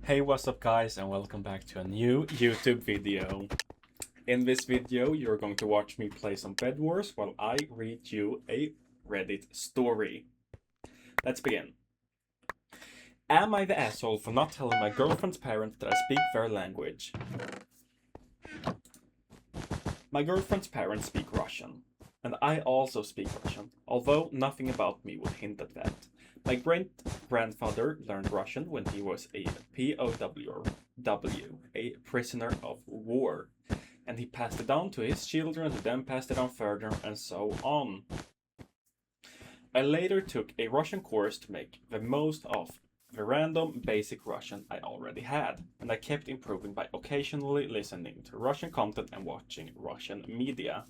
Hey, what's up guys, and welcome back to a new YouTube video. In this video, you're going to watch me play some Bed Wars while I read you a Reddit story. Let's begin. Am I the asshole for not telling my girlfriend's parents that I speak their language? My girlfriend's parents speak Russian, and I also speak Russian, although nothing about me would hint at that. My great-grandfather learned Russian when he was a POW, a prisoner of war, and he passed it down to his children who then passed it on further and so on. I later took a Russian course to make the most of the random basic Russian I already had, and I kept improving by occasionally listening to Russian content and watching Russian media.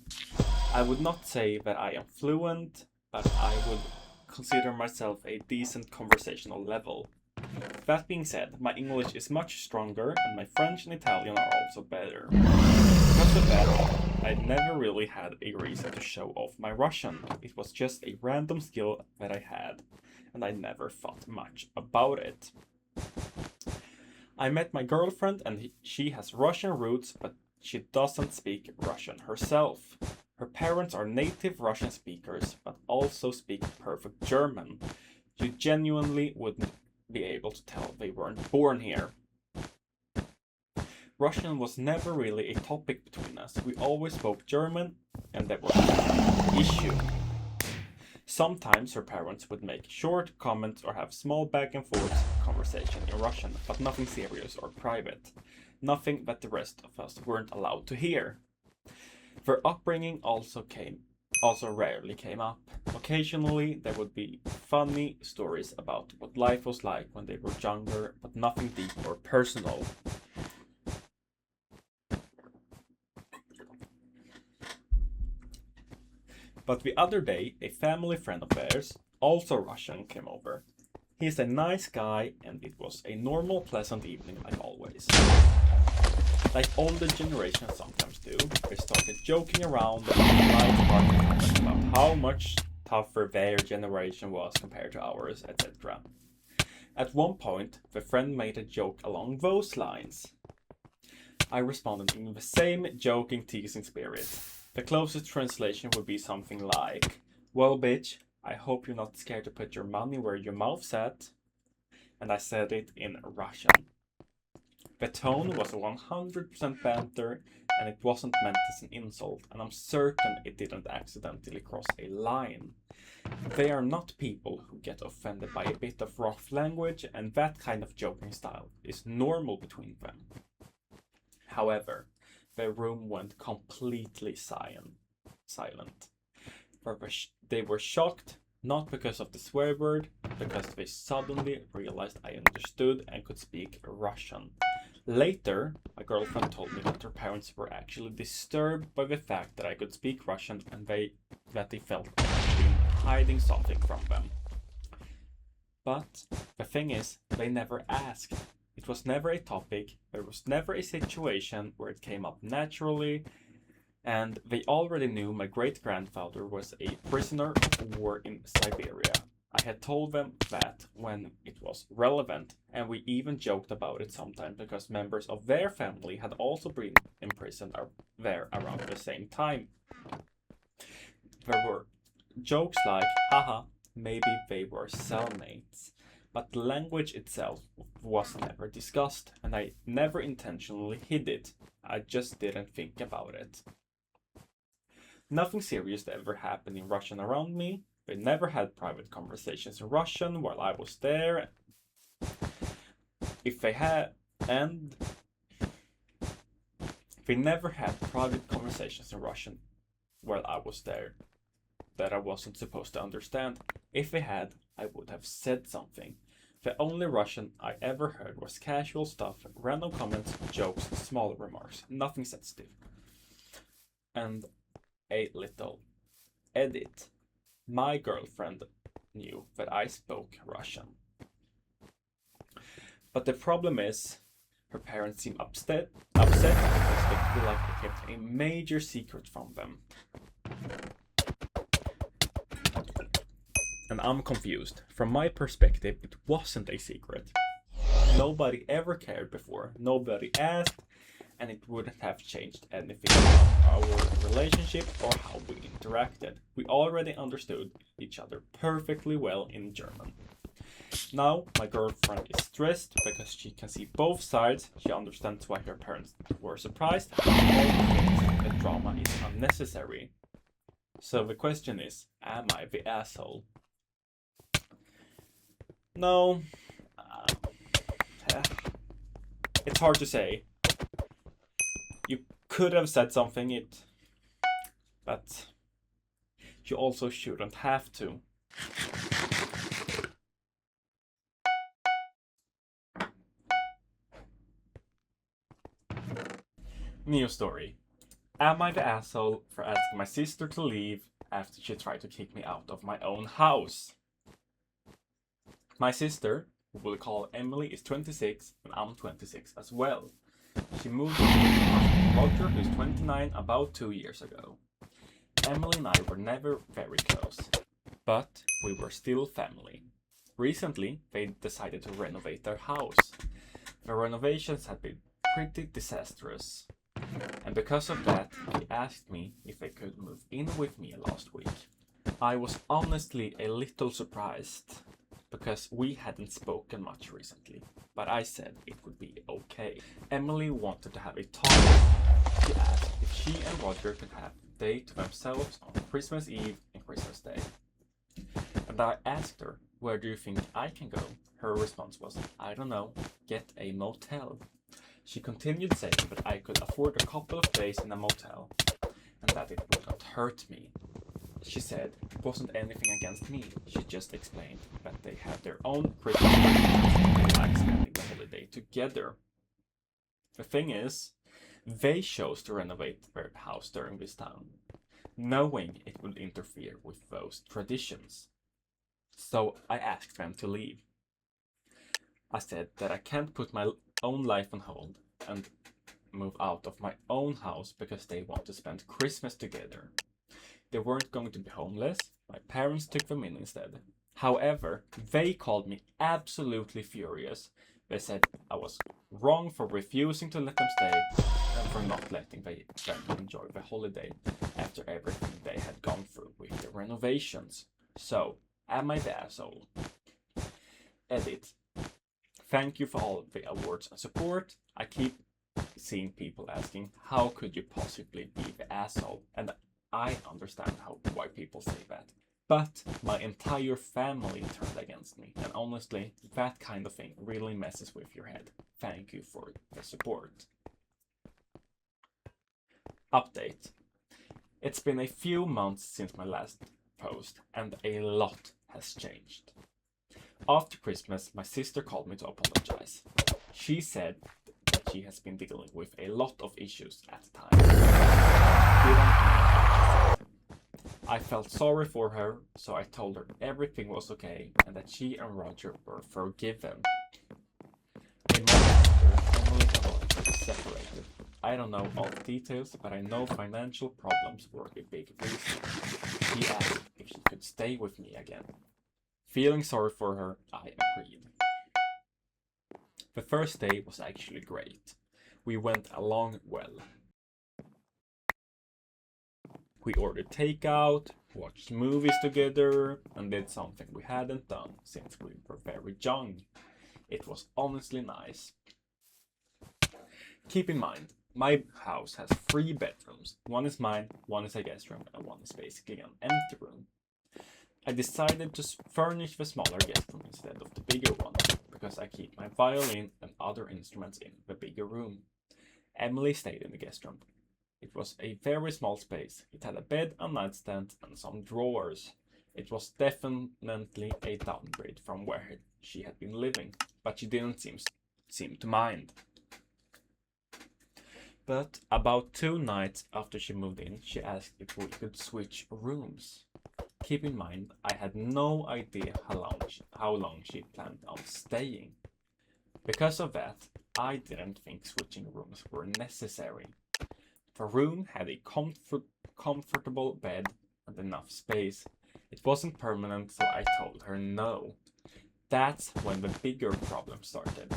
I would not say that I am fluent, but I would consider myself a decent conversational level. That being said, my English is much stronger and my French and Italian are also better. Because of that, I never really had a reason to show off my Russian. It was just a random skill that I had, and I never thought much about it. I met my girlfriend and she has Russian roots, but she doesn't speak Russian herself. Her parents are native Russian speakers, but also speak perfect German. You genuinely wouldn't be able to tell they weren't born here. Russian was never really a topic between us. We always spoke German, and that was an issue. Sometimes her parents would make short comments or have small back and forth conversation in Russian, but nothing serious or private. Nothing that the rest of us weren't allowed to hear. Their upbringing also rarely came up. Occasionally there would be funny stories about what life was like when they were younger, but nothing deep or personal. But the other day, a family friend of theirs, also Russian, came over. He's a nice guy, and it was a normal, pleasant evening like always. Like older generations sometimes do, they started joking around and light-hearted comments about how much tougher their generation was compared to ours, etc. At one point, the friend made a joke along those lines. I responded in the same joking, teasing spirit. The closest translation would be something like, "Well, bitch, I hope you're not scared to put your money where your mouth's at." And I said it in Russian. The tone was 100% banter, and it wasn't meant as an insult, and I'm certain it didn't accidentally cross a line. They are not people who get offended by a bit of rough language, and that kind of joking style is normal between them. However, the room went completely silent. They were shocked, not because of the swear word, but because they suddenly realized I understood and could speak Russian. Later, my girlfriend told me that her parents were actually disturbed by the fact that I could speak Russian and that they felt I had been hiding something from them. But the thing is, they never asked. It was never a topic, there was never a situation where it came up naturally, and they already knew my great-grandfather was a prisoner of war in Siberia. I had told them that when it was relevant, and we even joked about it sometimes because members of their family had also been imprisoned there around the same time. There were jokes like, haha, maybe they were cellmates. But the language itself was never discussed, and I never intentionally hid it. I just didn't think about it. Nothing serious ever happened in Russian around me. They never had private conversations in Russian while I was there. They never had private conversations in Russian while I was there that I wasn't supposed to understand. If they had, I would have said something. The only Russian I ever heard was casual stuff, random comments, jokes, small remarks, nothing sensitive. And a little edit. My girlfriend knew that I spoke Russian. But the problem is, her parents seem upset because they feel like I kept a major secret from them. And I'm confused. From my perspective, it wasn't a secret. nobody ever cared before, nobody asked, and it wouldn't have changed anything about our relationship or how we interacted. We already understood each other perfectly well in German. Now, my girlfriend is stressed because she can see both sides. She understands why her parents were surprised, and all thinks the drama is unnecessary. So the question is, am I the asshole? No. It's hard to say. You could have said something, but you also shouldn't have to. New story. Am I the asshole for asking my sister to leave after she tried to kick me out of my own house? My sister, who we'll call Emily, is 26 and I'm 26 as well. She moved with Roger, who's 29, about 2 years ago. Emily and I were never very close, but we were still family. Recently, they decided to renovate their house. The renovations had been pretty disastrous. And because of that, they asked me if they could move in with me last week. I was honestly a little surprised, because we hadn't spoken much recently, but I said it would be okay. Emily wanted to have a talk. She asked if she and Roger could have a day to themselves on Christmas Eve and Christmas Day. And I asked her, where do you think I can go? Her response was, I don't know, get a motel. She continued saying that I could afford a couple of days in a motel and that it wouldn't hurt me. She said it wasn't anything against me. She just explained that they have their own Christmas and they like spending the holiday together. The thing is, they chose to renovate their house during this time, knowing it would interfere with those traditions. So I asked them to leave. I said that I can't put my own life on hold and move out of my own house because they want to spend Christmas together. They weren't going to be homeless. My parents took them in instead. However, they called me absolutely furious. They said I was wrong for refusing to let them stay and for not letting them enjoy the holiday after everything they had gone through with the renovations. So, am I the asshole? Edit. Thank you for all the awards and support. I keep seeing people asking, how could you possibly be the asshole? And I understand why people say that. But my entire family turned against me. And honestly, that kind of thing really messes with your head. Thank you for the support. Update. It's been a few months since my last post, and a lot has changed. After Christmas, my sister called me to apologize. She said that she has been dealing with a lot of issues at the time. I felt sorry for her, so I told her everything was okay and that she and Roger were forgiven. A month after, Emily and Roger were separated. I don't know all the details, but I know financial problems were a big reason. She asked if she could stay with me again. Feeling sorry for her, I agreed. The first day was actually great. We went along well. We ordered takeout, watched movies together, and did something we hadn't done since we were very young. It was honestly nice. Keep in mind, my house has 3 bedrooms. One is mine, one is a guest room, and one is basically an empty room. I decided to furnish the smaller guest room instead of the bigger one, because I keep my violin and other instruments in the bigger room. Emily stayed in the guest room. It was a very small space. It had a bed, a nightstand, and some drawers. It was definitely a downgrade from where she had been living, but she didn't seem to mind. But about 2 nights after she moved in, she asked if we could switch rooms. Keep in mind, I had no idea how long she planned on staying. Because of that, I didn't think switching rooms were necessary. The room had a comfortable bed and enough space. It wasn't permanent, so I told her no. That's when the bigger problem started.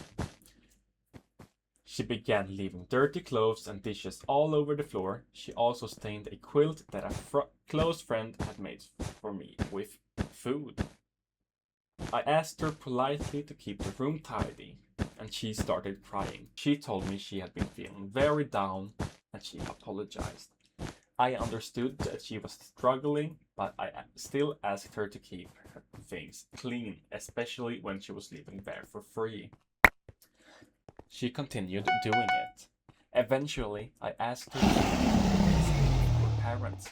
She began leaving dirty clothes and dishes all over the floor. She also stained a quilt that a close friend had made for me with food. I asked her politely to keep the room tidy, and she started crying. She told me she had been feeling very down, and she apologized. I understood that she was struggling, but I still asked her to keep her things clean, especially when she was living there for free. She continued doing it. Eventually, I asked her to her parents.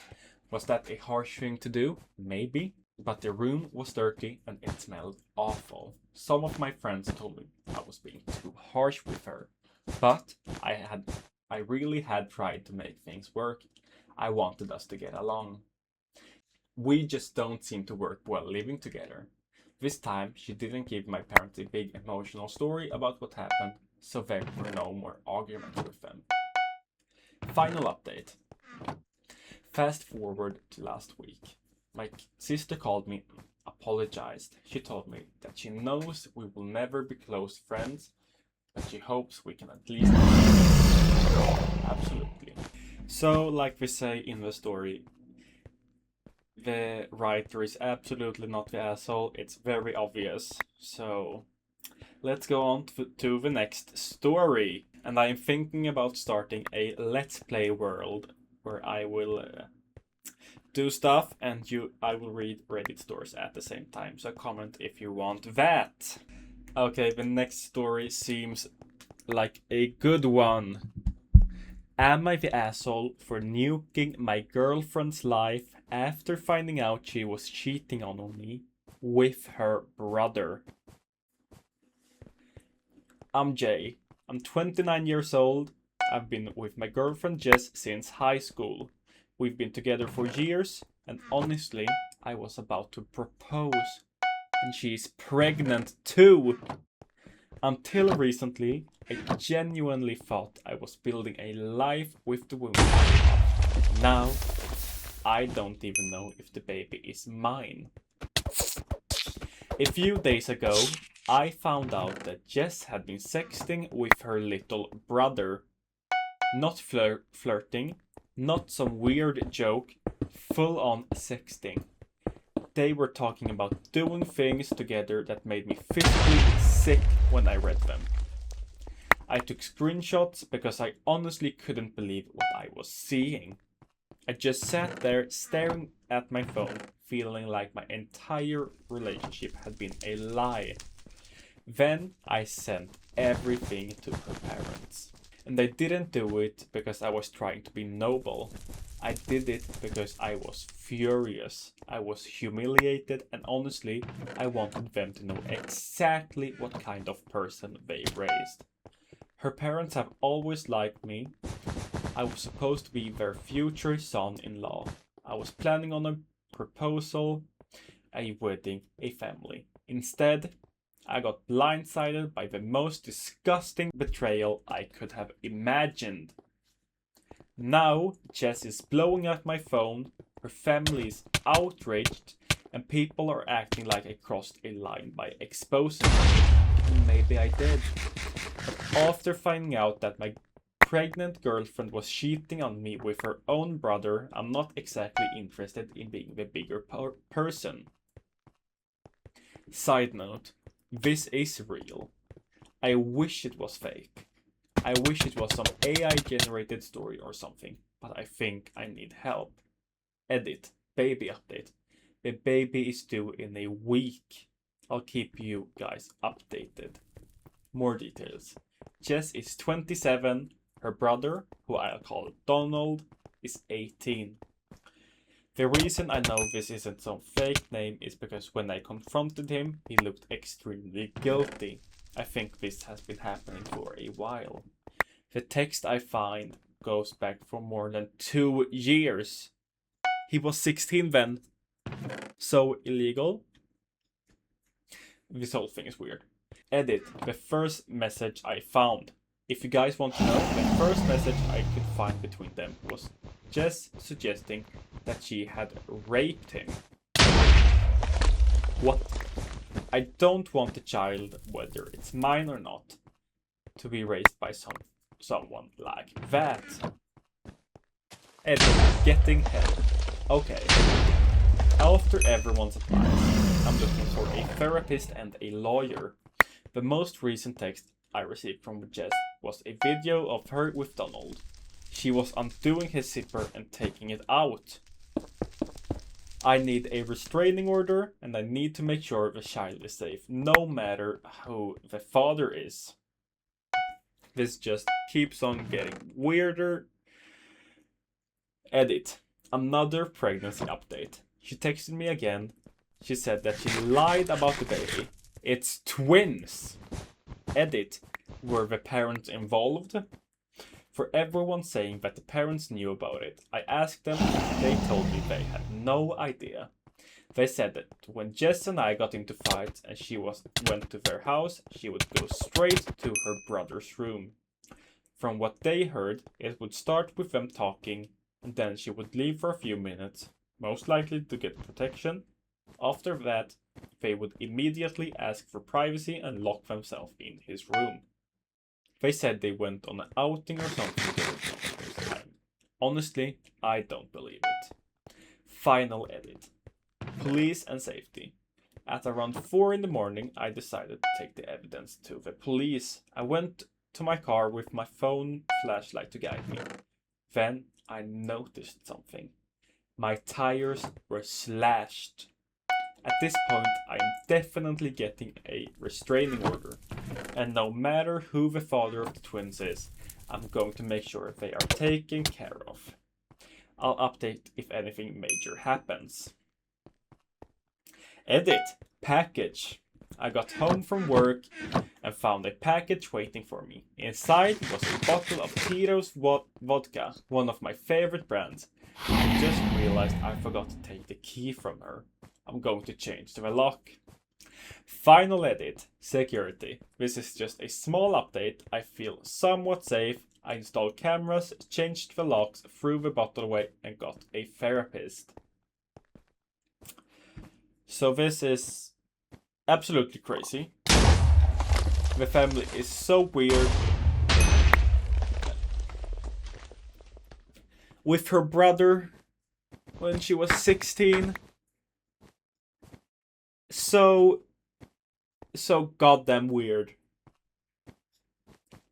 Was that a harsh thing to do? Maybe. But the room was dirty and it smelled awful. Some of my friends told me I was being too harsh with her. But I really had tried to make things work. I wanted us to get along. We just don't seem to work well living together. This time, she didn't give my parents a big emotional story about what happened, so there were no more arguments with them. Final update. Fast forward to last week. My sister called me and apologized. She told me that she knows we will never be close friends, but she hopes we can at least... Absolutely. So, like we say in the story, the writer is absolutely not the asshole. It's very obvious. So, let's go on to the next story. And I am thinking about starting a Let's Play world where I will do stuff and I will read Reddit stories at the same time. So comment if you want that. Okay, the next story seems like a good one. Am I the asshole for nuking my girlfriend's life after finding out she was cheating on me with her brother? I'm Jay. I'm 29 years old. I've been with my girlfriend Jess since high school. We've been together for years, and honestly, I was about to propose. And she's pregnant too! Until recently, I genuinely thought I was building a life with the woman. Now, I don't even know if the baby is mine. A few days ago, I found out that Jess had been sexting with her little brother. Not flirting, not some weird joke, full on sexting. They were talking about doing things together that made me physically sick when I read them. I took screenshots because I honestly couldn't believe what I was seeing. I just sat there staring at my phone, feeling like my entire relationship had been a lie. Then I sent everything to her parents. And I didn't do it because I was trying to be noble. I did it because I was furious. I was humiliated, and honestly, I wanted them to know exactly what kind of person they raised. Her parents have always liked me. I was supposed to be their future son-in-law. I was planning on a proposal, a wedding, a family. Instead, I got blindsided by the most disgusting betrayal I could have imagined. Now, Jess is blowing up my phone, her family is outraged, and people are acting like I crossed a line by exposing her. Maybe I did. But after finding out that my pregnant girlfriend was cheating on me with her own brother, I'm not exactly interested in being the bigger person. Side note, this is real. I wish it was fake. I wish it was some AI generated story or something, but I think I need help. Edit. Baby update. The baby is due in a week. I'll keep you guys updated. More details. Jess is 27. Her brother, who I'll call Donald, is 18. The reason I know this isn't some fake name is because when I confronted him, he looked extremely guilty. I think this has been happening for a while. The text I find goes back for more than 2 years. He was 16 then. So illegal? This whole thing is weird. Edit. The first message I found. If you guys want to know, the first message I could find between them was Jess suggesting that she had raped him. What? I don't want a child, whether it's mine or not. to be raised by someone like that. Edit, getting help. Okay. After everyone's advice, I'm looking for a therapist and a lawyer. The most recent text I received from Jess was a video of her with Donald. She was undoing his zipper and taking it out. I need a restraining order, and I need to make sure the child is safe, no matter who the father is. This just keeps on getting weirder. Edit. Another pregnancy update. She texted me again. She said that she lied about the baby. It's twins. Edit. Were the parents involved? For everyone saying that the parents knew about it, I asked them and they told me they had no idea. They said that when Jess and I got into fights and she went to their house, she would go straight to her brother's room. From what they heard, it would start with them talking, and then she would leave for a few minutes, most likely to get protection. After that, they would immediately ask for privacy and lock themselves in his room. They said they went on an outing or something during this time. Honestly, I don't believe it. Final edit. Police and safety. At around 4 in the morning, I decided to take the evidence to the police. I went to my car with my phone flashlight to guide me. Then I noticed something. My tires were slashed. At this point, I am definitely getting a restraining order. And no matter who the father of the twins is, I'm going to make sure they are taken care of. I'll update if anything major happens. Edit. Package. I got home from work and found a package waiting for me. Inside was a bottle of Tito's vodka, one of my favorite brands. I just realized I forgot to take the key from her. I'm going to change the lock. Final edit. Security. This is just a small update. I feel somewhat safe. I installed cameras, changed the locks, threw the bottle away and got a therapist. So this is absolutely crazy. The family is so weird. With her brother when she was 16. So goddamn weird.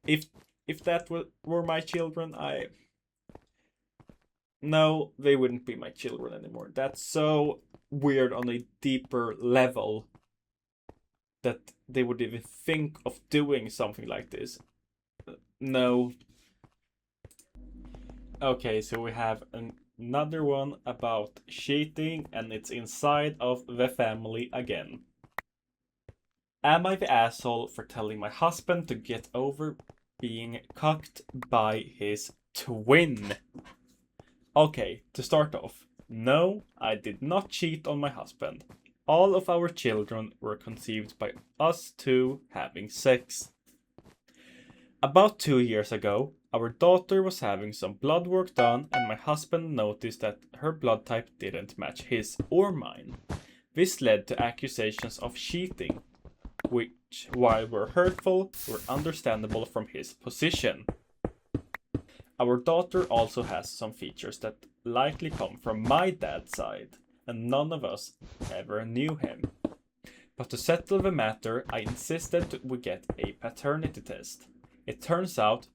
If that were my children, no, they wouldn't be my children anymore. That's so weird on a deeper level that they would even think of doing something like this. No. Okay, so we have another one about cheating, and it's inside of the family again. Am I the asshole for telling my husband to get over being cucked by his twin? Okay, to start off, no, I did not cheat on my husband. All of our children were conceived by us two having sex. About 2 years ago, our daughter was having some blood work done and my husband noticed that her blood type didn't match his or mine. This led to accusations of cheating, which, while were hurtful, were understandable from his position. Our daughter also has some features that likely come from my dad's side, and none of us ever knew him. But to settle the matter, I insisted we get a paternity test. It turns out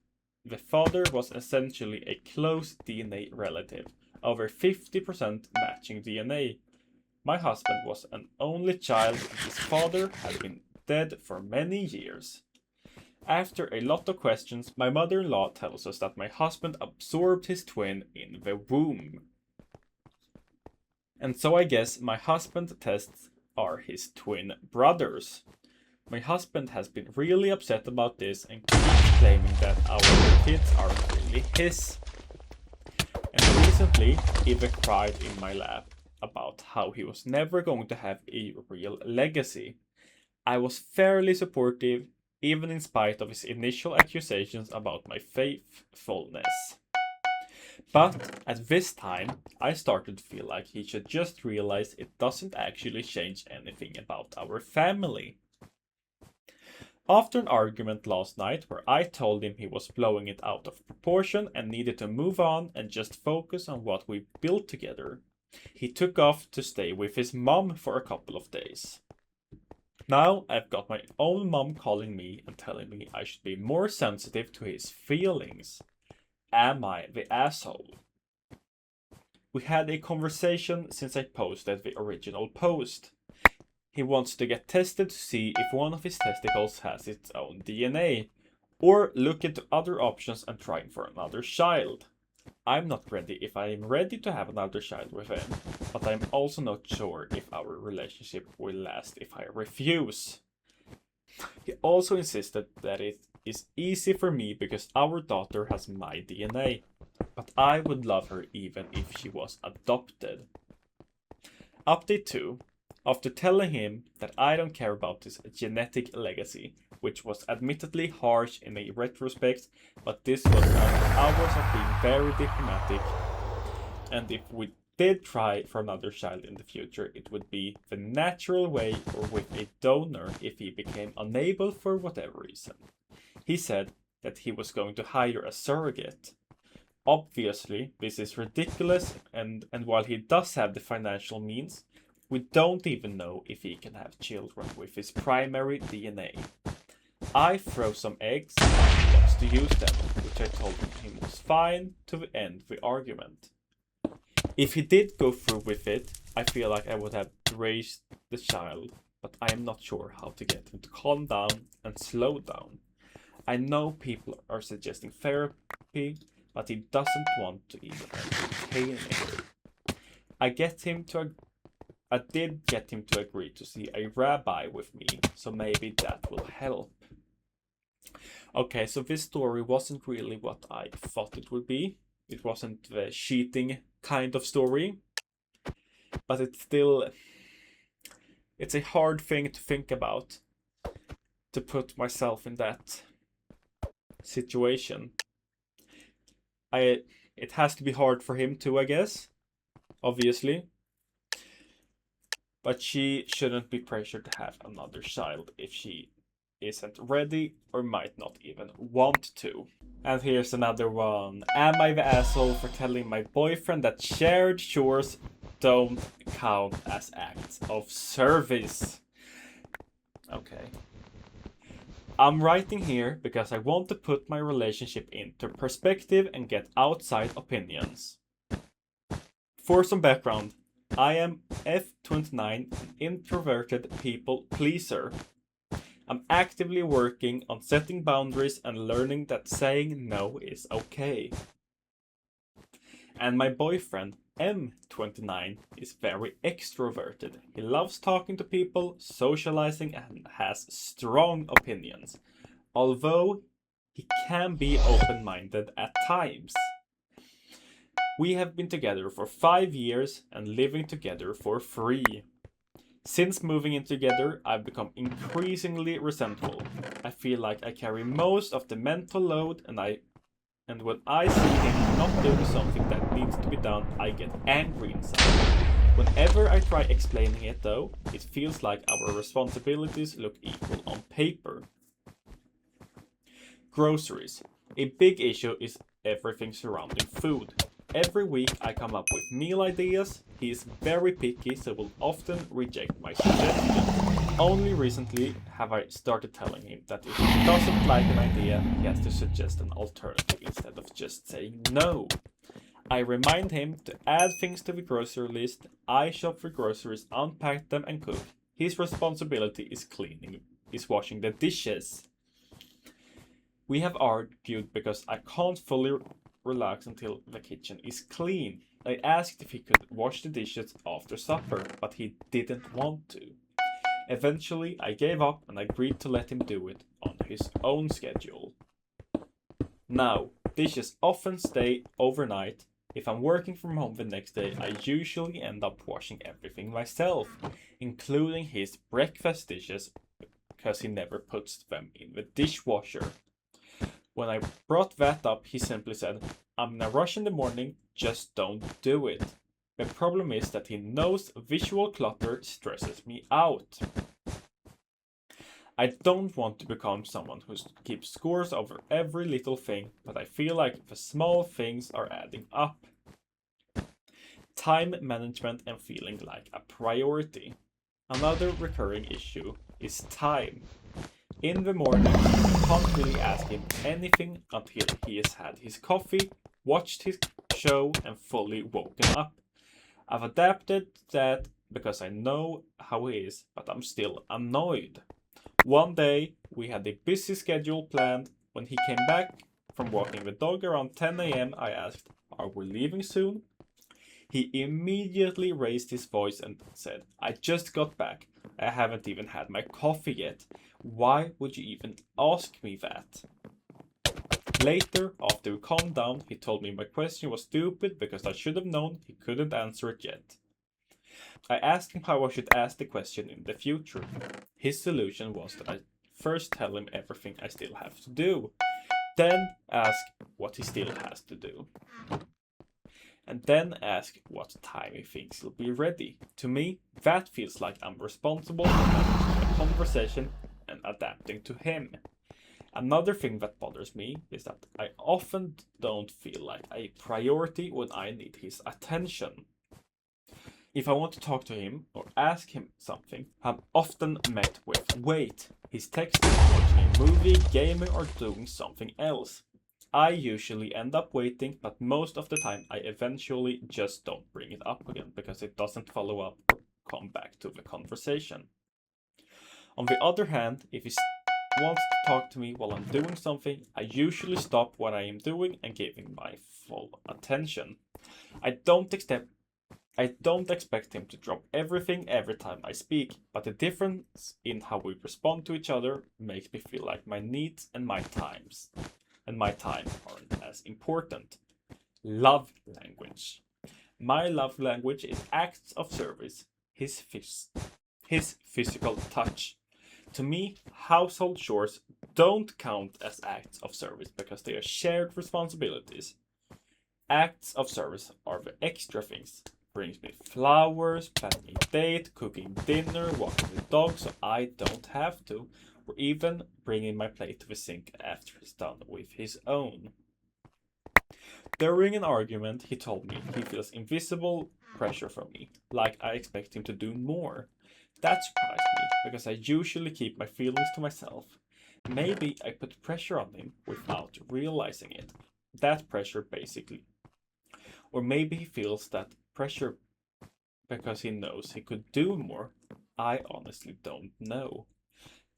the father was essentially a close DNA relative, over 50% matching DNA. My husband was an only child and his father had been dead for many years. After a lot of questions, my mother-in-law tells us that my husband absorbed his twin in the womb. And so I guess my husband's tests are his twin brothers. My husband has been really upset about this and keeps claiming that our kids aren't really his. And recently, even cried in my lap about how he was never going to have a real legacy. I was fairly supportive, even in spite of his initial accusations about my faithfulness. But at this time, I started to feel like he should just realize it doesn't actually change anything about our family. After an argument last night where I told him he was blowing it out of proportion and needed to move on and just focus on what we built together, he took off to stay with his mom for a couple of days. Now I've got my own mom calling me and telling me I should be more sensitive to his feelings. Am I the asshole? We had a conversation since I posted the original post. He wants to get tested to see if one of his testicles has its own DNA, or look into other options and trying for another child. I'm not ready if I am ready to have another child with him, but I'm also not sure if our relationship will last if I refuse. He also insisted that it is easy for me because our daughter has my DNA, but I would love her even if she was adopted. Update 2. After telling him that I don't care about his genetic legacy, which was admittedly harsh in a retrospect, but this was after hours of being very diplomatic, and if we did try for another child in the future, it would be the natural way or with a donor if he became unable for whatever reason. He said that he was going to hire a surrogate. Obviously, this is ridiculous, and while he does have the financial means, we don't even know if he can have children with his primary DNA. I throw some eggs and he wants to use them, which I told him was fine to end the argument. If he did go through with it, I feel like I would have raised the child, but I am not sure how to get him to calm down and slow down. I know people are suggesting therapy, but he doesn't want to even entertain it. I did get him to agree to see a rabbi with me, so maybe that will help. Okay, so this story wasn't really what I thought it would be. It wasn't the cheating kind of story, but it's a hard thing to think about, to put myself in that situation. It has to be hard for him too, I guess, obviously. But she shouldn't be pressured to have another child if she isn't ready or might not even want to. And here's another one. Am I the asshole for telling my boyfriend that shared chores don't count as acts of service? Okay. I'm writing here because I want to put my relationship into perspective and get outside opinions. For some background, I am F29, an introverted people pleaser. I'm actively working on setting boundaries and learning that saying no is okay. And my boyfriend, M29, is very extroverted. He loves talking to people, socializing, and has strong opinions, although he can be open-minded at times. We have been together for 5 years and living together for 3. Since moving in together, I've become increasingly resentful. I feel like I carry most of the mental load, and when I see him not doing something that needs to be done, I get angry inside. Whenever I try explaining it though, it feels like our responsibilities look equal on paper. Groceries. A big issue is everything surrounding food. Every week I come up with meal ideas. He is very picky, so will often reject my suggestions. Only recently have I started telling him that if he doesn't like an idea, he has to suggest an alternative instead of just saying no. I remind him to add things to the grocery list. I shop for groceries, unpack them and cook. His responsibility is washing the dishes. We have argued because I can't fully relax until the kitchen is clean. I asked if he could wash the dishes after supper, but he didn't want to. Eventually, I gave up and agreed to let him do it on his own schedule. Now, dishes often stay overnight. If I'm working from home the next day, I usually end up washing everything myself, including his breakfast dishes, because he never puts them in the dishwasher. When I brought that up, he simply said, "I'm in a rush in the morning, just don't do it." The problem is that he knows visual clutter stresses me out. I don't want to become someone who keeps scores over every little thing, but I feel like the small things are adding up. Time management and feeling like a priority. Another recurring issue is time. In the morning, I can't really ask him anything until he has had his coffee, watched his show, and fully woken up. I've adapted that because I know how he is, but I'm still annoyed. One day, we had a busy schedule planned. When he came back from walking the dog around 10 a.m., I asked, "Are we leaving soon?" He immediately raised his voice and said, "I just got back. I haven't even had my coffee yet. Why would you even ask me that?" Later, after we calmed down, he told me my question was stupid because I should have known he couldn't answer it yet. I asked him how I should ask the question in the future. His solution was that I first tell him everything I still have to do, then ask what he still has to do, and then ask what time he thinks he'll be ready. To me, that feels like I'm responsible for having a conversation and adapting to him. Another thing that bothers me is that I often don't feel like a priority when I need his attention. If I want to talk to him or ask him something, I'm often met with wait. He's texting, watching a movie, gaming, or doing something else. I usually end up waiting, but most of the time I eventually just don't bring it up again because it doesn't follow up or come back to the conversation. On the other hand, if he wants to talk to me while I'm doing something, I usually stop what I am doing and give him my full attention. I don't expect him to drop everything every time I speak, but the difference in how we respond to each other makes me feel like my needs and my time aren't as important. Love language. My love language is acts of service, his physical touch. To me, household chores don't count as acts of service because they are shared responsibilities. Acts of service are the extra things. Brings me flowers, planning a date, cooking dinner, walking the dog so I don't have to, or even bringing my plate to the sink after he's done with his own. During an argument, he told me he feels invisible pressure from me, like I expect him to do more. That surprised me, because I usually keep my feelings to myself. Maybe I put pressure on him without realizing it. That pressure basically. Or maybe he feels that pressure because he knows he could do more. I honestly don't know.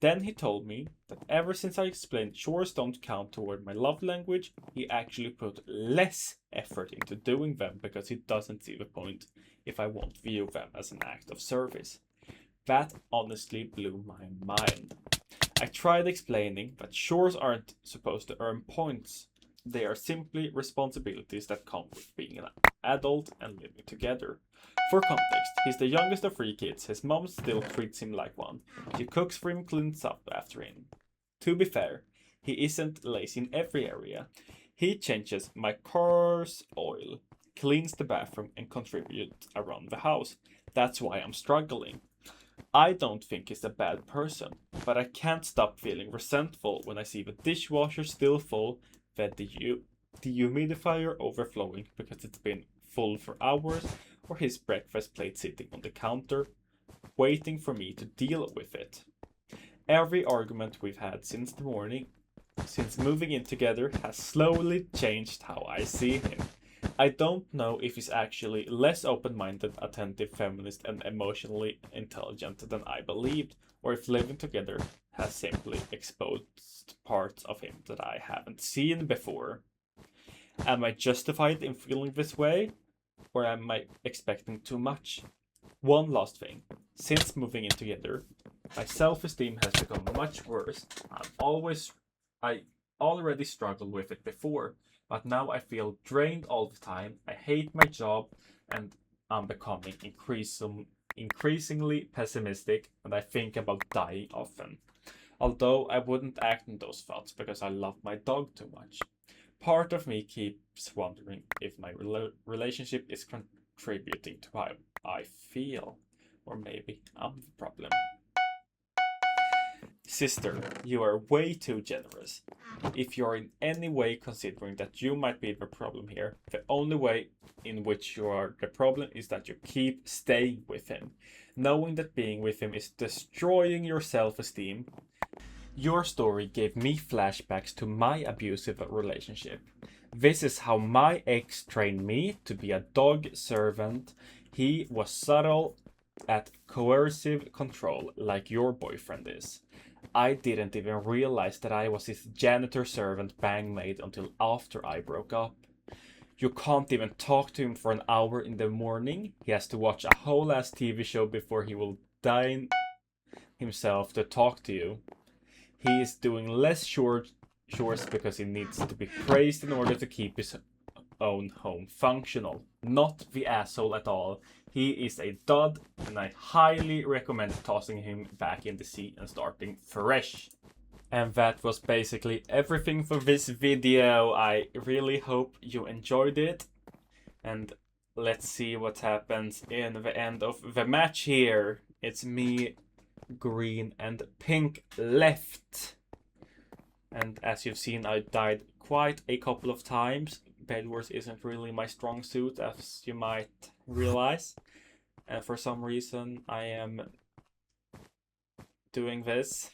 Then he told me that ever since I explained chores don't count toward my love language, he actually put less effort into doing them because he doesn't see the point if I won't view them as an act of service. That honestly blew my mind. I tried explaining that chores aren't supposed to earn points. They are simply responsibilities that come with being an adult and living together. For context, he's the youngest of 3 kids. His mom still treats him like one. She cooks for him, cleans up after him. To be fair, he isn't lazy in every area. He changes my car's oil, cleans the bathroom, and contributes around the house. That's why I'm struggling. I don't think he's a bad person, but I can't stop feeling resentful when I see the dishwasher still full, the dehumidifier overflowing because it's been full for hours, or his breakfast plate sitting on the counter, waiting for me to deal with it. Every argument we've had since moving in together, has slowly changed how I see him. I don't know if he's actually less open-minded, attentive, feminist, and emotionally intelligent than I believed, or if living together has simply exposed parts of him that I haven't seen before. Am I justified in feeling this way, or am I expecting too much? One last thing. Since moving in together, my self-esteem has become much worse. I already struggled with it before, but now I feel drained all the time. I hate my job, and I'm becoming increasingly pessimistic, and I think about dying often. Although I wouldn't act on those thoughts because I love my dog too much. Part of me keeps wondering if my relationship is contributing to how I feel, or maybe I'm the problem. Sister, you are way too generous. If you're in any way considering that you might be the problem here, the only way in which you are the problem is that you keep staying with him, knowing that being with him is destroying your self-esteem. Your story gave me flashbacks to my abusive relationship. This is how my ex trained me to be a dog servant. He was subtle at coercive control, like your boyfriend is. I didn't even realize that I was his janitor servant bangmaid until after I broke up. You can't even talk to him for an hour in the morning. He has to watch a whole ass TV show before he will dine himself to talk to you. He is doing less chores because he needs to be praised in order to keep his own home functional. Not the asshole at all. He is a dud, and I highly recommend tossing him back in the sea and starting fresh. And that was basically everything for this video. I really hope you enjoyed it. And let's see what happens in the end of the match here. It's me, green, and pink left. And as you've seen, I died quite a couple of times. Bed Wars isn't really my strong suit, as you might realize. And for some reason, I am doing this.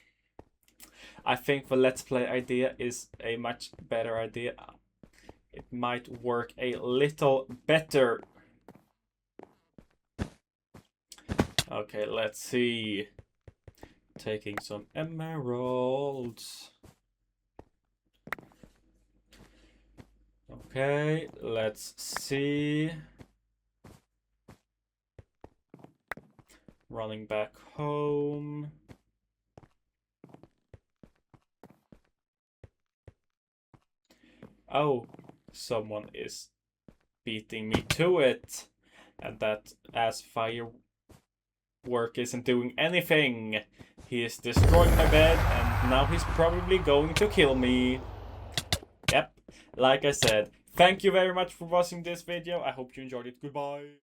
I think the Let's Play idea is a much better idea. It might work a little better. Okay, let's see. Taking some emeralds. Okay, let's see. Running back home. Oh, someone is beating me to it. And that as firework isn't doing anything. He is destroying my bed and now he's probably going to kill me. Yep, like I said, thank you very much for watching this video. I hope you enjoyed it. Goodbye.